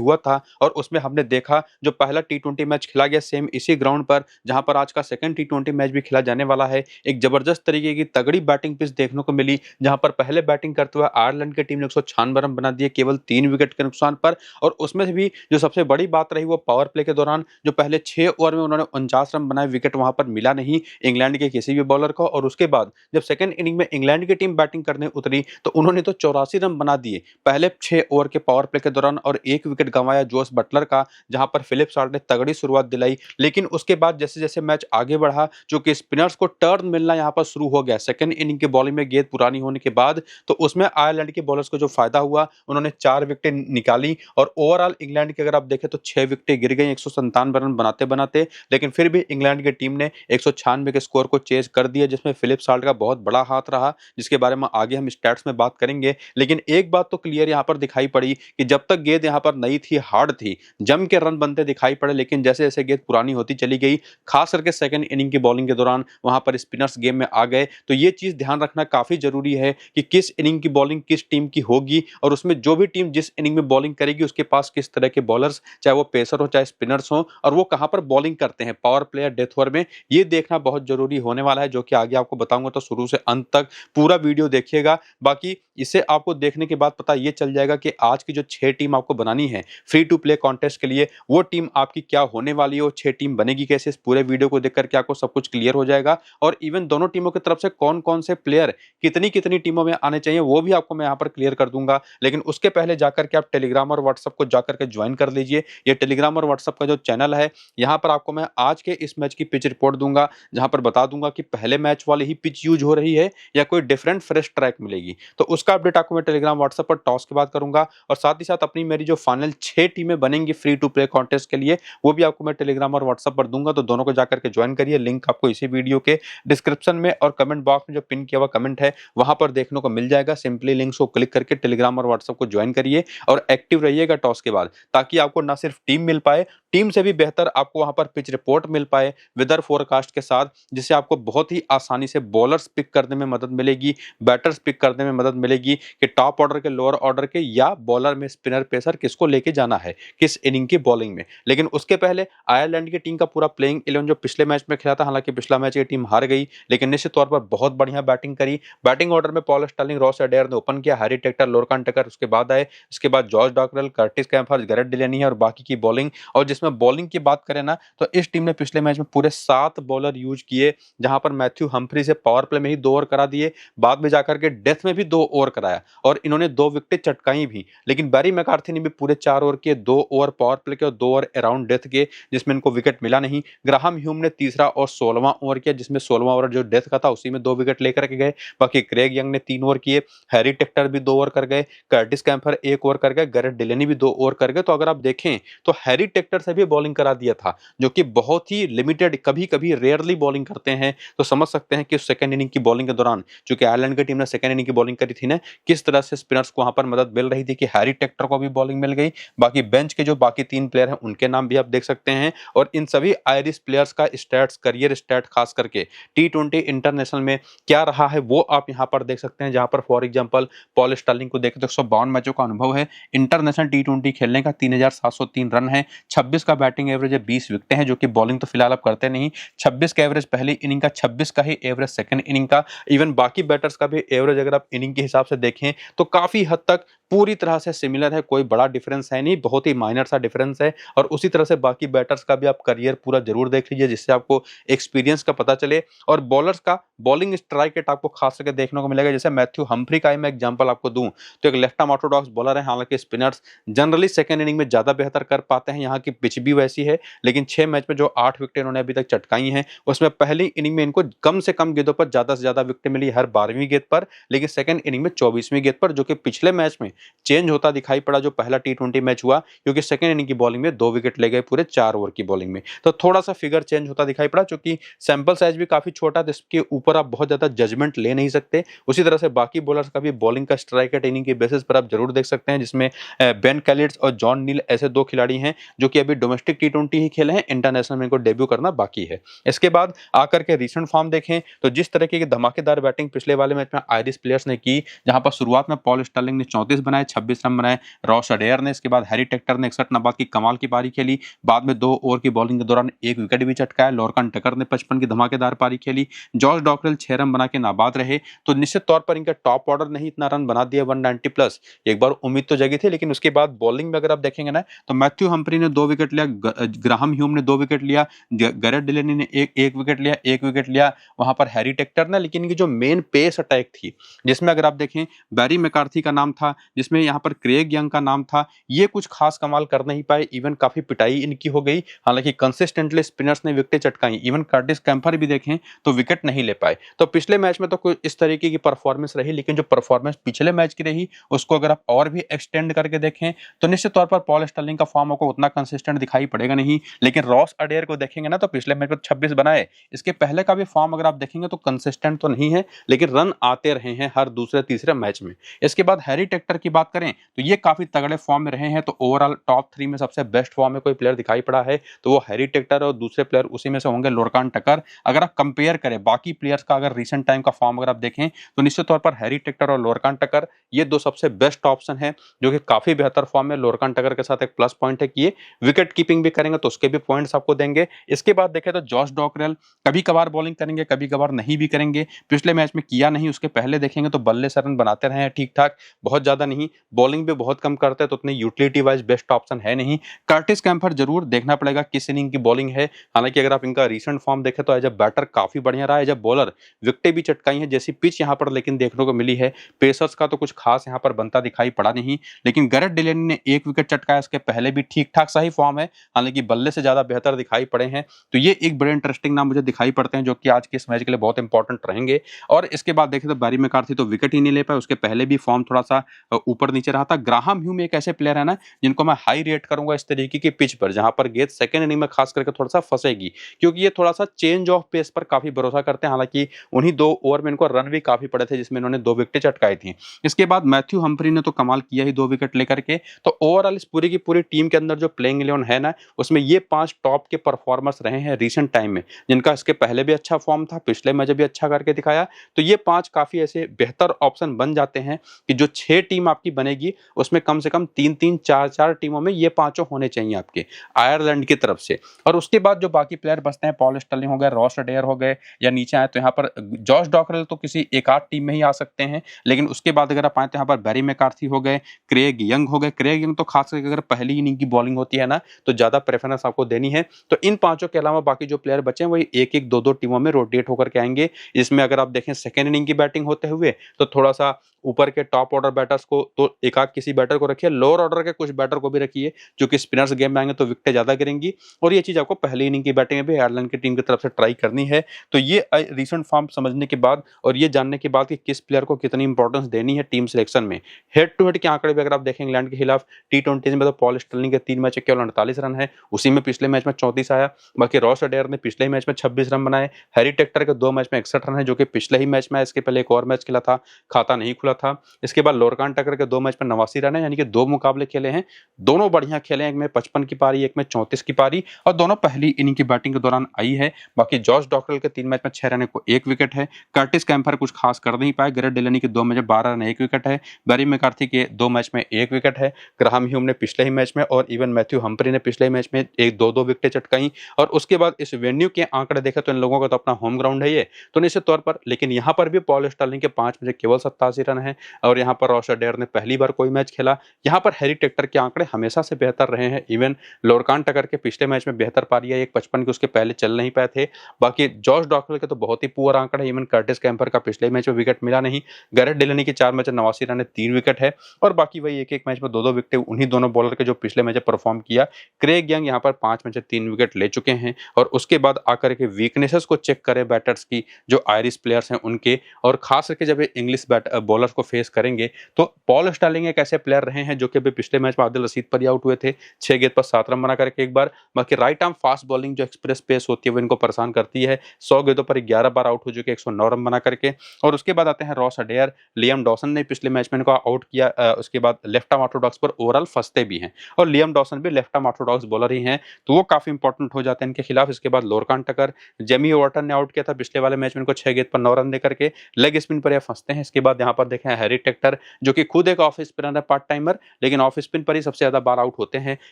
हुआ था और उसमें हमने देखा जो पहला टी20 मैच खेला गया सेम इसी ग्राउंड पर जहां पर आज का सेकंड टी20 मैच भी खेला जाने वाला है। एक जबरदस्त तरीके की तगड़ी बैटिंग पिच देखने को मिली जहां पर पहले बैटिंग करते हुए आयरलैंड की टीम ने 196 रन बना दिए केवल 3 विकेट के नुकसान पर। और उसमें से भी जो सबसे बड़ी बात रही वो पावर प्ले के दौरान जो पहले 6 ओवर में उन्होंने 49 रन बनाए, विकेट वहां पर मिला नहीं इंग्लैंड के किसी भी बॉलर को। और उसके बाद जब सेकंड इनिंग में इंग्लैंड की टीम बैटिंग करने उतरी तो उन्होंने तो 84 रन बना दिए पहले 6 ओवर के पावर प्ले के दौरान और 1 विकेट गंवाया जोस बटलर का, जहां पर फिलिप साल्ट ने तगड़ी शुरुआत दिलाई। लेकिन उसके बाद जैसे जैसे मैच आगे बढ़ा चूंकि स्पिनर्स को टर्न मिलना यहां पर शुरू हो गया सेकंड इनिंग की बॉलिंग में गेंद पुरानी होने के बाद, तो उसमें आयरलैंड के बॉलर्स को जो फायदा हुआ उन्होंने 4 विकेटें निकाली। और ओवरऑल इंग्लैंड की अगर आप देखें तो 6 विकेटें गिर गई 197 रन बनाते बनाते। लेकिन फिर भी इंग्लैंड की टीम ने 196 के स्कोर को चेज कर दिया जिसमें फिलिप साल्ट का बहुत बड़ा हाथ रहा, जिसके बारे में आगे हम स्टैट्स में बात करेंगे। लेकिन एक बात तो क्लियर यहां पर दिखाई पड़ी कि जब तक गेंद यहां पर नई थी, हार्ड थी, जम के रन बनते दिखाई पड़े, लेकिन जैसे जैसे गेंद पुरानी होती चली गई खास करके सेकंड इनिंग की बॉलिंग के दौरान वहां पर स्पिनर्स गेम में आ गए। तो ये चीज ध्यान रखना काफी जरूरी है कि किस इनिंग की बॉलिंग किस टीम की होगी और उसमें जो भी टीम जिस इनिंग में बॉलिंग करेगी उसके पास किस तरह के बॉलर्स, चाहे वो पेसर हो चाहे स्पिनर्स हो, और वो कहां पर बॉलिंग करते हैं पावर प्ले या डेथ ओवर में, ये देखना बहुत जरूरी होने वाला है जो कि आगे आपको बताऊंगा। तो शुरू से अंत तक पूरा वीडियो देखिएगा। बाकी इसे आपको देखने के बाद पता ये चल जाएगा कि आज की जो 6 टीम आपको बनानी है फ्री टू प्ले कॉन्टेस्ट के लिए वो टीम आपकी क्या होने वाली है, वो 6 टीम बनेगी कैसे, इस पूरे वीडियो को देख करके आपको सब कुछ क्लियर हो जाएगा। और इवन दोनों टीमों की तरफ से कौन कौन से प्लेयर कितनी कितनी टीमों में आने चाहिए वो भी आपको मैं यहाँ पर क्लियर कर दूंगा। लेकिन उसके पहले जाकर के आप टेलीग्राम और व्हाट्सएप को जाकर के ज्वाइन कर लीजिए। ये टेलीग्राम और व्हाट्सएप का जो चैनल है यहाँ पर आपको मैं आज के इस मैच की पिच रिपोर्ट दूंगा जहां पर बता दूंगा कि पहले मैच वाली ही पिच यूज हो रही है या कोई डिफरेंट फ्रेश ट्रैक मिलेगी। तो उसका अपडेट आपको मैं टेलीग्राम व्हाट्सएप पर टॉस के बाद करूंगा। और साथ ही साथ अपनी मेरी जो फाइनल 6 टीमें बनेंगी फ्री टू प्ले कॉन्टेस्ट के लिए वो भी आपको मैं टेलीग्राम और व्हाट्सएप पर दूंगा। तो दोनों को जाकर के ज्वाइन करिए। लिंक आपको इसी वीडियो के डिस्क्रिप्शन में और कमेंट बॉक्स में जो पिन किया हुआ कमेंट है वहां पर देखने को मिल जाएगा। सिंपली लिंक्स को क्लिक करके टेलीग्राम और व्हाट्सएप को ज्वाइन करिए और एक्टिव रहिएगा टॉस के बाद, ताकि आपको ना सिर्फ टीम मिल पाए, टीम से भी बेहतर आपको वहां पर पिच रिपोर्ट मिल पाए वेदर फोरकास्ट के साथ, जिससे आपको बहुत ही आसानी से बॉलर्स पिक करने में मदद मिलेगी, बैटर्स पिक करने में मदद मिलेगी कि टॉप ऑर्डर के लोअर ऑर्डर के या बॉलर में स्पिनर पेसर किसको लेके जाना है किस इनिंग की बॉलिंग में। लेकिन उसके पहले आयरलैंड की टीम का पूरा प्लेइंग 11 जो पिछले मैच में खेला था, हालांकि पिछला मैच ये टीम हार गई लेकिन निश्चित तौर पर बहुत बढ़िया बैटिंग करी। बैटिंग ऑर्डर में पॉल स्टार्लिंग, रॉस एडेयर ने ओपन किया, हैरी टेक्टर, लोरकान टकर उसके बाद आए, इसके बाद George Dockrell, Curtis Campher, Gareth Delany और बाकी की बॉलिंग। और जिसमें बॉलिंग की बात करें ना तो इस टीम ने पिछले मैच में पूरे 7 बॉलर यूज किए, जहां पर मैथ्यू हम्फ्री से पावर प्ले में ही 2 ओवर करा दिए, बाद में जाकर के डेथ में भी 2 ओवर कराया और इन्होंने 2 विकेटें चटकाई भी। लेकिन बैरी मैकार्थी ने भी पूरे 4 ओवर किए, 2 ओवर पावर प्ले के और 2 ओवर अराउंड डेथ के, जिसमें इनको विकेट मिला नहीं। ग्राहम ह्यूम ने तीसरा और 16वां ओवर किया, जिसमें 16वां ओवर जो डेथ का था उसी में 2 विकेट लेकर के गए। बाकी क्रेग यंग ने 3 ओवर किए, हैरी टेक्टर भी 2 ओवर कर गए, कर्टिस कैम्फर 1 ओवर कर गए, गैरेट डिलेनी भी 2 ओवर कर गए। तो अगर आप देखें तो हैरी टेक्टर से भी बॉलिंग करा दिया था, जो कि बहुत ही लिमिटेड, कभी कभी रेयरली बॉलिंग करते हैं। तो समझ सकते हैं कि सेकंड इनिंग की बॉलिंग के दौरान चूंकि आयरलैंड की टीम ने सेकंड इनिंग की बॉलिंग करी थी ना, किस तरह से स्पिनर्स को वहां पर मदद मिल रही थी कि हैरी टेक्टर को भी बॉलिंग मिल गई। बाकी बेंच के जो बाकी 3 प्लेयर हैं उनके नाम भी आप देख सकते हैं। और इन सभी आयरिश प्लेयर्स का स्टैट्स, करियर स्टैट खास करके टी20 इंटरनेशनल में क्या रहा है वो आप यहां पर देख सकते हैं। जहां पर फॉर एग्जांपल पॉल स्टार्लिंग को देखें तो 152 मैचों का अनुभव है, इंटरनेशनल टी20 खेलने का 3703 रन है, 26 का बैटिंग एवरेज है, 20 विकेटें हैं, जो कि बॉलिंग तो फिलहाल आप करते नहीं। 26 का एवरेज पहली इनिंग का, 26 का ही एवरेज सेकंड इनिंग का। इवन बाकी बैटर्स का भी एवरेज अगर आप इनिंग के हिसाब से देखें तो काफी हद तक पूरी तरह से सिमिलर है, कोई बड़ा डिफरेंस है नहीं, बहुत ही माइनर सा डिफरेंस है। और उसी तरह से बाकी बैटर्स का भी आप करियर पूरा जरूर देख लीजिए, जिससे आपको एक्सपीरियंस का पता चले। और बॉलर्स का बॉलिंग स्ट्राइक रेट आपको खास करके देखने को मिलेगा। जैसे मैथ्यू हम्फ्री का ही मैं एग्जांपल आपको दूं तो एक लेफ्ट आर्म ऑर्थोडॉक्स बॉलर है, हालांकि स्पिनर्स जनरली सेकंड इनिंग में ज्यादा बेहतर कर पाते हैं, यहाँ की पिच भी वैसी है। लेकिन 6 मैच में जो 8 विकेट इन्होंने अभी तक चटकाई हैं उसमें पहली इनिंग में इनको कम से कम गेंदों पर ज्यादा से ज्यादा विकेट मिली, हर 12वीं गेंद पर, लेकिन सेकंड इनिंग में 24वीं गेंद पर, जो कि पिछले मैच में चेंज होता दिखाई पड़ा जो पहला टी20 मैच हुआ, क्योंकि सेकंड इनिंग की बॉलिंग में 2 विकेट ले गए पूरे 4 ओवर की बॉलिंग में। तो थोड़ा सा फिगर चेंज होता दिखाई पड़ा, क्योंकि सैंपल साइज भी काफी छोटा है, इसके ऊपर आप बहुत ज्यादा जजमेंट ले नहीं सकते। उसी तरह से बाकी बॉलर्स का भी बॉलिंग का स्ट्राइक रेट इनिंग के बेसिस पर आप जरूर देख सकते हैं, जिसमें बेन कैलिड्स और जॉन नील ऐसे 2 खिलाड़ी हैं जो कि अभी डोमेस्टिक टी20 ही खेले हैं, इंटरनेशनल में इनको डेब्यू करना बाकी है। इसके बाद आकर के रीसेंट फॉर्म देखें तो जिस तरीके की धमाकेदार बैटिंग पिछले वाले मैच में आयरिश प्लेयर्स ने की, जहां पर शुरुआत में पॉल स्टार्लिंग ने 34 बनाए, 26 रन बनाए रॉस अडेयर ने। इसके बाद हैरी टेक्टर ने 61 नाबाद की कमाल की पारी खेली। बाद में 2 ओवर की बॉलिंग के दौरान 1 विकेट भी चटकाया। लोरकान टकर ने 55 की धमाकेदार पारी खेली। जॉर्ज डॉकरेल 6 रन बना के नाबाद रहे। तो निश्चित तौर पर इनका टॉप ऑर्डर ने ही इतना रन बना दिया 190 प्लस। एक बार उम्मीद तो जगी थी, लेकिन उसके बाद बॉलिंग में अगर आप देखेंगे ना, तो मैथ्यू हम्फ्री ने 2 विकेट लिया, ग्राहम ह्यूम ने 2 विकेट लिया, गैरेट डिलेनी ने एक विकेट लिया वहां पर हैरी टेक्टर ने। लेकिन इनकी जो मेन पेस अटैक थी, जिसमें अगर आप देखें बैरी मैकार्थी का नाम था, जिसमें यहाँ पर क्रेग यंग का नाम था, ये कुछ खास कमाल कर नहीं पाए। इवन काफी पिटाई इनकी हो गई। हालांकि कंसिस्टेंटली स्पिनर्स ने विकेटें चटकाई। इवन कर्टिस कैम्पर भी देखें तो विकेट नहीं ले पाए। तो पिछले मैच में तो कोई इस तरीके की परफॉर्मेंस रही, लेकिन जो परफॉर्मेंस पिछले मैच की रही उसको अगर आप और भी एक्सटेंड करके देखें तो निश्चित तौर पर पॉल स्टर्लिंग का फॉर्म आपको उतना कंसिस्टेंट दिखाई पड़ेगा नहीं। लेकिन रॉस अडेयर को देखेंगे ना, तो पिछले मैच में 26 बनाए, इसके पहले का भी फॉर्म अगर आप देखेंगे तो कंसिस्टेंट तो नहीं है, लेकिन रन आते रहे हैं हर दूसरे तीसरे मैच में। इसके बाद हैरी टेक्टर की बात करें तो ये काफी तगड़े फॉर्म में रहे हैं। तो ओवरऑल टॉप 3 में सबसे बेस्ट फॉर्म में कोई प्लेयर दिखाई पड़ा है तो वो हैरी टेक्टर, और दूसरे प्लेयर उसी में से होंगे लोरकान टकर। अगर आप कंपेयर करें बाकी प्लेयर्स का, अगर रिसेंट टाइम का फॉर्म अगर आप देखें तो निश्चित तौर पर हैरी टेक्टर और लोरकान टकर ये 2 सबसे बेस्ट ऑप्शन है, जो कि काफी बेहतर फॉर्म में। लोरकान टकर के साथ एक प्लस पॉइंट है कि ये विकेट कीपिंग भी करेंगे, तो उसके भी पॉइंट्स आपको देंगे। इसके बाद देखें तो जॉश डॉकरेल कभी कभार बॉलिंग करेंगे, कभी कभार नहीं भी करेंगे। पिछले मैच में किया नहीं, उसके पहले देखेंगे तो बल्ले से रन बनाते रहे हैं ठीक ठाक, बहुत ज्यादा नहीं। बॉलिंग भी बहुत कम करते हैं, तो उतनी यूटिलिटी वाइज बेस्ट ऑप्शन है नहीं। कर्टिस कैम्पर जरूर देखना पड़ेगा किस इनिंग की बॉलिंग है। हालांकि अगर आप इनका रीसेंट फॉर्म देखें तो एज अ बैटर काफी बढ़िया रहा है, एज अ बॉलर विकेटें भी चटकाई हैं जैसी पिच यहाँ पर लेकिन देखने को मिली है। पेसर्स का तो कुछ खास यहाँ पर बनता दिखाई पड़ा नहीं। लेकिन गैरेट डिलेनी ने 1 विकेट चटकाया, इसके पहले भी ठीक ठाक सा ही फॉर्म है, हालांकि बल्ले से ज्यादा बेहतर दिखाई पड़े हैं। तो ये एक बड़े इंटरेस्टिंग नाम मुझे दिखाई पड़ते हैं, जो कि आज के इस मैच के लिए बहुत इंपॉर्टेंट रहेंगे। और इसके बाद देखें तो बैरी मैकार्थी तो विकेट ही नहीं ले पाए, उसके पहले भी फॉर्म थोड़ा सा ऊपर नीचे रहा था। ग्राहम ह्यूम एक ऐसे प्लेयर है ना जिनको मैं हाई रेट करूंगा इस तरीके की पिच पर, जहां पर गेंद सेकंड इनिंग में खास करके थोड़ा सा फंसेगी, क्योंकि ये थोड़ा सा चेंज ऑफ पेस पर काफी भरोसा करते हैं। हालांकि उन्हीं 2 ओवर में इनको रन भी काफी पड़े थे, जिसमें इन्होंने 2 विकेटें चटकाई थी। इसके बाद मैथ्यू हम्फ्री ने तो कमाल किया ही 2 विकेट लेकर के। तो ओवरऑल इस पूरी की पूरी टीम के अंदर जो प्लेइंग 11 है ना, उसमें ये 5 टॉप के परफॉर्मर्स रहे हैं रिसेंट टाइम में, जिनका इसके पहले भी अच्छा फॉर्म था, पिछले मैच भी अच्छा करके दिखाया। तो ये 5 काफी ऐसे बेहतर ऑप्शन बन जाते हैं कि जो 6 टीम आपकी बनेगी उसमें कम से कम 3-3, 4-4 टीमों में ये पांचों होने चाहिए आपके आयरलैंड की तरफ से। और उसके बाद जो बाकी प्लेयर बचते हैं, पॉल स्टर्लिंग हो गए, रॉस अडेयर हो गए, या नीचे आए तो यहाँ पर जॉश डॉकरेल तो किसी एक आध टीम में ही आ सकते हैं। लेकिन उसके बाद अगर आप आए तो यहाँ पर बैरी मैकार्थी हो गए, क्रेग यंग हो गए। क्रेग यंग तो खास करके अगर पहली इनिंग की बॉलिंग होती है ना, तो ज्यादा प्रेफरेंस आपको देनी है। तो इन पांचों के अलावा बाकी जो प्लेयर बचे हैं वही 1-1, 2-2 टीमों में रोटेट होकर के आएंगे। इसमें अगर आप देखें सेकेंड इनिंग की बैटिंग होते हुए तो थोड़ा सा ऊपर के टॉप ऑर्डर बैटर्स को तो एक आध किसी बैटर को रखिए, लोअर ऑर्डर के कुछ बैटर को भी रखिए, जो कि स्पिनर्स गेम में आएंगे तो विकेटें ज्यादा गिरेंगी। और ये चीज आपको पहली इनिंग की बैटिंग में भी आयरलैंड की टीम की तरफ से ट्राई करनी है। तो ये रिसेंट फॉर्म समझने के बाद और ये जानने के बाद कि किस प्लेयर को कितनी इंपॉर्टेंस देनी है टीम सिलेक्शन में, हेड टू हेड के आंकड़े भी अगर आप देखें इंग्लैंड के खिलाफ T20 में, तो पॉल स्टर्लिंग के 3 मैच केवल 48 रन है, उसी में पिछले मैच में 34 आया। बाकी रॉस अडेयर ने पिछले मैच में 26 रन बनाए। हैरी टेक्टर के 2 मैच में 61 रन है, जो कि पिछले ही मैच में, इसके पहले एक और मैच खेला था, खाता नहीं खुला था। इसके बाद लोरकान टकर के 2 मैच में 89 रन है, यानी कि 2 मुकाबले खेले हैं, दोनों बढ़िया खेले हैं। एक में 55 की पारी, एक में 34 की पारी, और दोनों पहली इनिंग की बैटिंग के दौरान आई है। बाकी जॉश डॉकरेल के 3 मैच में 6 रन को 1 विकेट है। कर्टिस कैम्पर कुछ खास कर नहीं पाए। गैरेट डिलेनी के 2 मैच में 12 रन 1 विकेट है। बैरी मैकार्थी के 2 मैच में 1 विकेट है। ग्राहम ह्यूम ने पिछले ही मैच में, और इवन मैथ्यू हम्फ्री ने पिछले मैच में 1-2 विकेटें चटकाई। और उसके बाद इस वेन्यू के आंकड़े देखे तो इन लोगों का तो अपना होम ग्राउंड है ये, तो निश्चित तौर पर। लेकिन यहाँ पर भी पॉल स्टर्लिंग के 5 में केवल 87 रन है, और यहाँ पर रॉस अडेयर ने पहली बार कोई मैच खेला। यहाँ पर हैरी टेक्टर के आंकड़े हमेशा से बेहतर रहे हैं। इवन लोरकान टकर के पिछले मैच में बेहतर पारी है, 1-55 की, उसके पहले चल नहीं पाए थे। बाकी जॉश डॉकरेल के तो बहुत ही पुअर आंकड़े है। इवन कर्टिस कैम्पर का पिछले मैच में विकेट मिला नहीं। गैरेट डिलेनी के 4 मैच में 89 रन है, 3 विकेट है। और बाकी वही एक मैच में 2-2 विकेट उन्हीं दोनों बॉलर के जो पिछले मैच में परफॉर्म किया। क्रेग यंग यहाँ पर 5 मैच में 3 विकेट ले चुके हैं। और उसके बाद आकर के वीकनेसेस को चेक करें बैटर्स की, जो आयरिश प्लेयर्स हैं उनके, और खास करके जब इंग्लिश बॉलर्स को फेस करेंगे, तो पॉल स्टर्लिंग एक ऐसे प्लेयर रहे हैं जो कि अभी पिछले मैच में आदिल रशीद पर ही आउट हुए थे, 6 गेंद पर 7 रन बना करके एक बार। बाकी राइट आर्म फास्ट बॉलिंग जो एक्सप्रेस पेस होती है वो इनको परेशान करती है। 100 गेंदों पर 11 बार आउट हो चुके, 109 रन बना करके। और उसके बाद आते हैं रॉस अडेयर। लियाम डॉसन ने पिछले मैच में इनको आउट किया। उसके बाद लेफ्ट आर्म ऑर्थोडॉक्स पर ओवरऑल फंसते भी हैं, और लियाम डॉसन भी लेफ्ट आर्म ऑर्थोडॉक्स बॉलर ही हैं, तो वो काफी इंपॉर्टेंट हो जाते हैं इनके खिलाफ। इसके बाद लोरकान टकर, जेमी ओवर्टन ने आउट किया था पिछले वाले मैच में इनको 6 गेंद पर 9 रन देकर के, लेग स्पिन पर ये फंसते हैं। इसके बाद यहाँ पर देखें हैरी टेक्टर, जो कि खुद खुद एक ऑफ स्पिनर है पार्ट टाइमर, लेकिन ऑफ स्पिन पर ही सबसे ज़्यादा बार आउट होते हैं।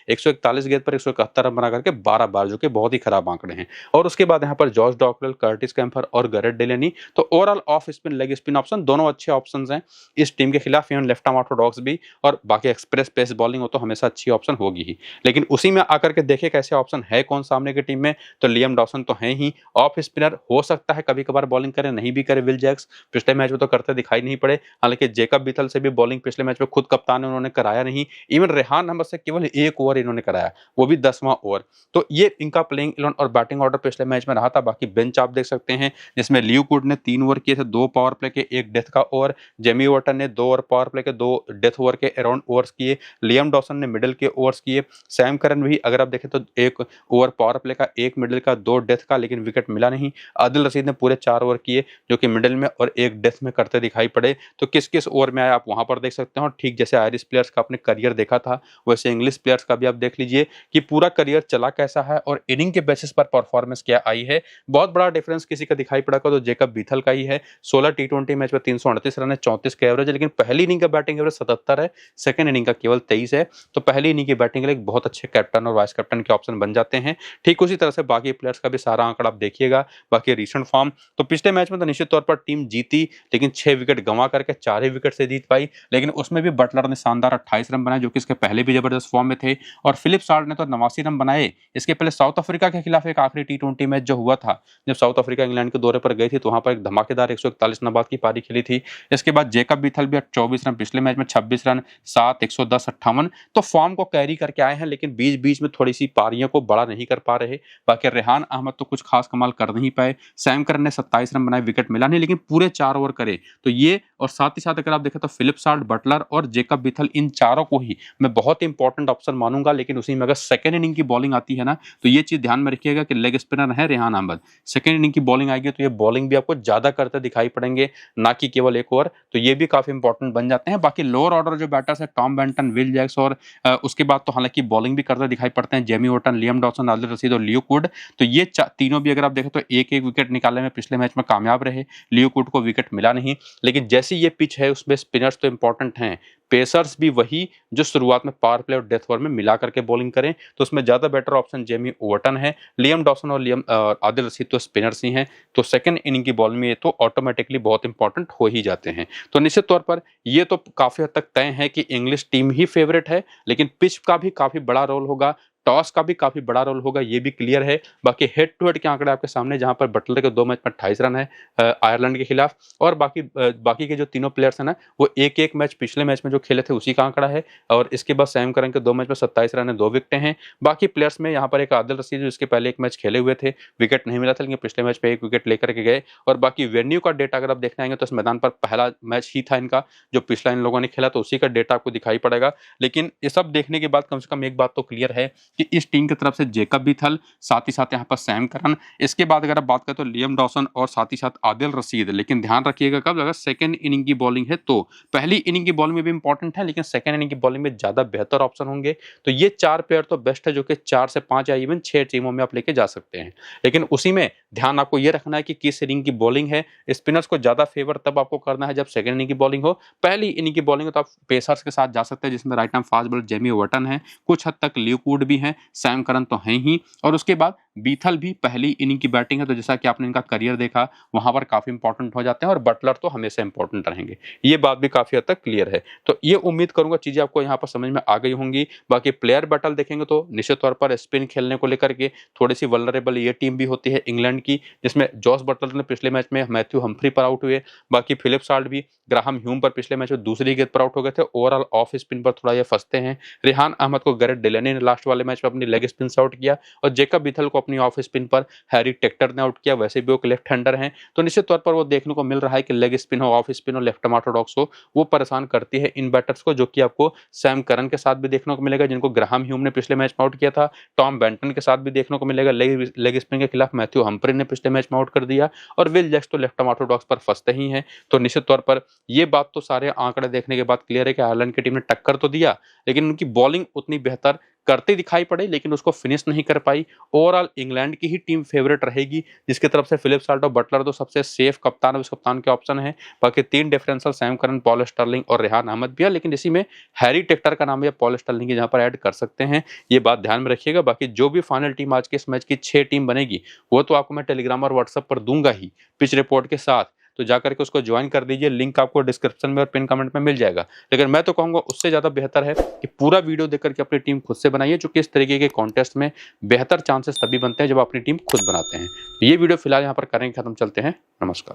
141 गेंद पर 171 रन बना करके 12 बार, जो कि बहुत ही खराब आंकड़े हैं। और उसके बाद यहाँ पर जॉश डॉकवेल, कर्टिस कैम्फर और गैरेट डेलेनी। तो overall off spin, leg spin option दोनों अच्छे ऑप्शंस हैं इस टीम के खिलाफ। इवन लेफ्ट आर्म ऑर्थोडॉक्स भी, और बाकी एक्सप्रेस पेस बॉलिंग हो तो हमेशा अच्छी ऑप्शन होगी ही। लेकिन उसी में आकर के देखे कैसे ऑप्शन है कौन सामने की टीम में, तो लियम डॉसन तो है ही। ऑफ स्पिनर हो सकता है कभी कभार बॉलिंग करे, नहीं भी करे विल जैक्स, पिछले मैच में तो करते दिखाई नहीं पड़े। हालांकि जेकब बीथल से भी बॉलिंग पिछले मैच में खुद कप्तान ने उन्होंने कराया नहीं। इवन रेहान अहमद से केवल 1 ओवर इन्होंने कराया, वो भी 10वां ओवर। तो ये इनका प्लेइंग 11 और बैटिंग ऑर्डर पिछले मैच में रहा था। बाकी बेंच आप देख सकते हैं, जिसमें ल्यू कुड ने 3 ओवर किए थे, 2 पावर प्ले के 1 डेथ का ओवर। जेमी वाटन ने 2 ओवर पावर प्ले के 2 डेथ ओवर के अराउंड ओवर्स किए। लियम डॉसन ने मिडिल के ओवर्स किए। सैम करन भी अगर आप देखें तो 1 ओवर पावर प्ले का, 1 मिडिल का, 2 डेथ का, लेकिन विकेट मिला नहीं। आदिल रशीद ने पूरे 4 ओवर किए, जो कि मिडिल में और 1 डेथ में करते दिखाई पड़े। तो किस किस ओवर में आए आप वहां पर देख सकते हो। ठीक जैसे आयरिश प्लेयर्स का आपने करियर देखा था, वैसे इंग्लिश प्लेयर्स का भी आप देख लीजिए कि पूरा करियर चला कैसा है और इनिंग के बेसिस पर परफॉर्मेंस क्या आई है। बहुत बड़ा डिफरेंस किसी का दिखाई पड़ा तो जेकब बीथल का ही है। 16 टी20 मैच में 338 रन है, 34 का एवरेज है, लेकिन पहली इनिंग का बैटिंग एवरेज 77 है, सेकंड इनिंग का केवल 23 है। तो पहली इनिंग की बैटिंग के लिए बहुत अच्छे कैप्टन और वाइस कैप्टन के ऑप्शन बन जाते हैं। ठीक उसी तरह से बाकी प्लेयर्स का भी सारा आंकड़ा आप देखिएगा। बाकी रिसेंट फॉर्म तो पिछले मैच में तो निश्चित तौर पर टीम जीती, लेकिन 6 विकेट गंवा करके 4 ही विकेट से जीत पाई। लेकिन उसमें भी बटलर ने शानदार 28 रन बनाए, जो कि इसके पहले भी जबरदस्त फॉर्म में थे। और फिलिप साल्ट ने तो 89 रन बनाए। इसके पहले साउथ अफ्रीका के खिलाफ एक आखिरी टी20 मैच जो हुआ था, जब साउथ अफ्रीका इंग्लैंड के दौरे पर गई थी, तो वहां पर एक धमाकेदार 141 नबाद की पारी खेली थी। इसके बाद जेकब बीथल भी 24 रन, पिछले मैच में 26 रन, 7, 110, 58। तो फॉर्म को कैरी करके आए हैं, लेकिन बीच बीच में थोड़ी सी पारियों को बड़ा नहीं कर पा रहे। बाकी रेहान अहमद तो कुछ खास कमाल कर नहीं पाए। सैम करन ने 27 रन बनाए, विकेट मिला नहीं, लेकिन पूरे 4 ओवर करे। तो ये, और साथ ही साथ अगर आप देखें तो फिलिप साल्ट, बटलर और जेकब बीथल, इन चारों को ही मैं बहुत इंपॉर्टेंट ऑप्शन मानूंगा। लेकिन उसी में अगर सेकंड इनिंग की बॉलिंग आती है ना, तो ये चीज ध्यान में रखिएगा कि लेग स्पिनर है रेहान अहमद, सेकंड इनिंग की बॉलिंग आएगी तो ये बॉलिंग भी आपको ज्यादा करते दिखाई पड़ेंगे, ना कि केवल 1 ओवर। तो ये भी काफी इंपॉर्टेंट बन जाते हैं। बाकी लोअर ऑर्डर जो बैटर्स है, टॉम बेंटन, विल जैक्स, और उसके बाद तो हालांकि बॉलिंग भी करते दिखाई पड़ते हैं, Jamie Overton, Liam Dawson, Adil Rashid और ल्यू कुड। तो ये तीनों भी अगर आप देखें तो एक एक विकेट निकालने में पिछले मैच में कामयाब रहे। ल्यू कुड को विकेट मिला नहीं, लेकिन जैसी ये पिच है उसमें स्पिनर्स तो इंपॉर्टेंट हैं, पेसर्स भी वही जो शुरुआत में पावर प्ले और डेथ ओवर में मिला करके बॉलिंग करें। तो उसमें ज्यादा बेटर ऑप्शन जेमी ओवटन है। लियम डॉसन और आदिल रशीद तो स्पिनर्स ही हैं। तो सेकंड इनिंग की बॉल में ये तो ऑटोमेटिकली बहुत इंपॉर्टेंट हो ही जाते हैं। तो निश्चित तौर पर ये तो काफी हद तक तय है कि इंग्लिश टीम ही फेवरेट है, लेकिन पिच का भी काफी बड़ा रोल होगा, टॉस का भी काफी बड़ा रोल होगा, ये भी क्लियर है। बाकी हेड टू हेड के आंकड़े आपके सामने, जहां पर बटलर के 2 मैच में 28 रन है आयरलैंड के खिलाफ, और बाकी के जो तीनों प्लेयर्स हैं ना, वो एक एक मैच पिछले मैच में जो खेले थे उसी का आंकड़ा है। और इसके बाद सैम करन के 2 मैच में 27 रन है, 2 विकेटें हैं। बाकी प्लेयर्स में यहाँ पर एक आदिल रशीद, जो इसके पहले एक मैच खेले हुए थे, विकेट नहीं मिला था, लेकिन पिछले मैच पे 1 विकेट लेकर के गए। और बाकी वेन्यू का डेटा अगर आप देखने आएंगे तो इस मैदान पर पहला मैच ही था इनका जो पिछला इन लोगों ने खेला, तो उसी का डेटा आपको दिखाई पड़ेगा। लेकिन ये सब देखने के बाद कम से कम एक बात तो क्लियर है कि इस टीम की तरफ से जेकब बीथल, साथ ही साथ यहाँ पर सैम करन, इसके बाद अगर आप बात करें तो लियम डॉसन और साथ ही साथ आदिल रशीद। लेकिन ध्यान रखिएगा कब, अगर सेकंड इनिंग की बॉलिंग है तो, पहली इनिंग की बॉलिंग में भी इंपॉर्टेंट है, लेकिन सेकंड इनिंग की बॉलिंग में ज्यादा बेहतर ऑप्शन होंगे। तो ये 4 प्लेयर तो बेस्ट है, जो कि 4 से 5 या इवन 6 टीमों में आप लेके जा सकते हैं। लेकिन उसी में ध्यान आपको ये रखना है कि किस इनिंग की बॉलिंग है। स्पिनर्स को ज्यादा फेवर तब आपको करना है जब सेकंड इनिंग की बॉलिंग हो। पहली इनिंग की बॉलिंग हो तो आप पेसर्स के साथ जा सकते हैं, जिसमें right arm fast bowler Jamie Overton है, कुछ हद तक ल्यू कुड भी है, सैम करन तो है ही, और उसके बाद बीथल भी पहली इनिंग की बैटिंग है। तो जैसा कि आपने इनका करियर देखा, वहां पर काफी इंपॉर्टेंट हो जाते हैं, और बटलर तो हमेशा इंपॉर्टेंट रहेंगे। ये बात भी काफी हद तक क्लियर है। तो ये उम्मीद करूंगा चीजें आपको यहाँ पर समझ में आ गई होंगी। बाकी प्लेयर बैटल देखेंगे तो निश्चित तौर पर स्पिन खेलने को लेकर के थोड़ी सी वल्नरेबल ये टीम भी होती है इंग्लैंड की, जिसमें जॉस बटलर ने पिछले मैच में मैथ्यू हम्फ्री पर आउट हुए। बाकी फिलिप साल्ट भी ग्राहम ह्यूम पर पिछले मैच में दूसरी गेंद पर आउट हो गए थे। ओवरऑल ऑफ स्पिन पर थोड़ा ये फंसते हैं। रेहान अहमद को गैरेट डेलेनी ने लास्ट वाले मैच में अपनी लेग स्पिन से आउट किया, और जेकब बीथल को अपनी ऑफ स्पिन पर हैरी टेक्टर ने आउट किया। वैसे भी वो लेफ्ट हैंडर हैं, तो निश्चित तौर पर वो देखने को मिल रहा है कि लेग स्पिन हो, ऑफ स्पिन हो, लेफ्ट आर्म ऑर्थोडॉक्स हो, वो परेशान करती है इन बैटर्स को, जो कि आपको सैम करन के साथ भी देखने को मिलेगा, जिनको ग्राहम ह्यूम ने पिछले मैच में आउट किया था। टॉम बेंटन के साथ भी देखने को मिलेगा। लेग स्पिन के खिलाफ मैथ्यू हम्फ्री ने पिछले मैच में आउट कर दिया, और विल जैक्स तो लेफ्ट आर्म ऑर्थोडॉक्स पर फंसते ही हैं। तो निश्चित तौर पर ये बात तो सारे आंकड़े देखने के बाद क्लियर है कि आयरलैंड की टीम ने टक्कर तो दिया, लेकिन उनकी बॉलिंग उतनी बेहतर करते दिखाई पड़े लेकिन उसको फिनिश नहीं कर पाई। ओवरऑल इंग्लैंड की ही टीम फेवरेट रहेगी, जिसकी तरफ से फिलिप साल्ट और बटलर तो सबसे सेफ कप्तान और कप्तान के ऑप्शन है। बाकी 3 differential Sam Curran, Paul Stirling और रेहान अहमद भी है, लेकिन इसी में हैरी टेक्टर का नाम या पॉल स्टर्लिंग की जहां पर ऐड कर सकते हैं, ये बात ध्यान में रखिएगा। बाकी जो भी फाइनल टीम आज के इस मैच की 6 टीम बनेगी वो तो आपको मैं टेलीग्राम और व्हाट्सएप पर दूंगा ही पिच रिपोर्ट के साथ, तो जाकर के उसको ज्वाइन कर दीजिए। लिंक आपको डिस्क्रिप्शन में और पिन कमेंट में मिल जाएगा। लेकिन मैं तो कहूंगा उससे ज्यादा बेहतर है कि पूरा वीडियो देखकर के अपनी टीम खुद से बनाइए, चूंकि इस तरीके के कॉन्टेस्ट में बेहतर चांसेस तभी बनते हैं जब अपनी टीम खुद बनाते हैं। तो ये वीडियो फिलहाल यहाँ पर करेंगे खत्म, चलते हैं, नमस्कार।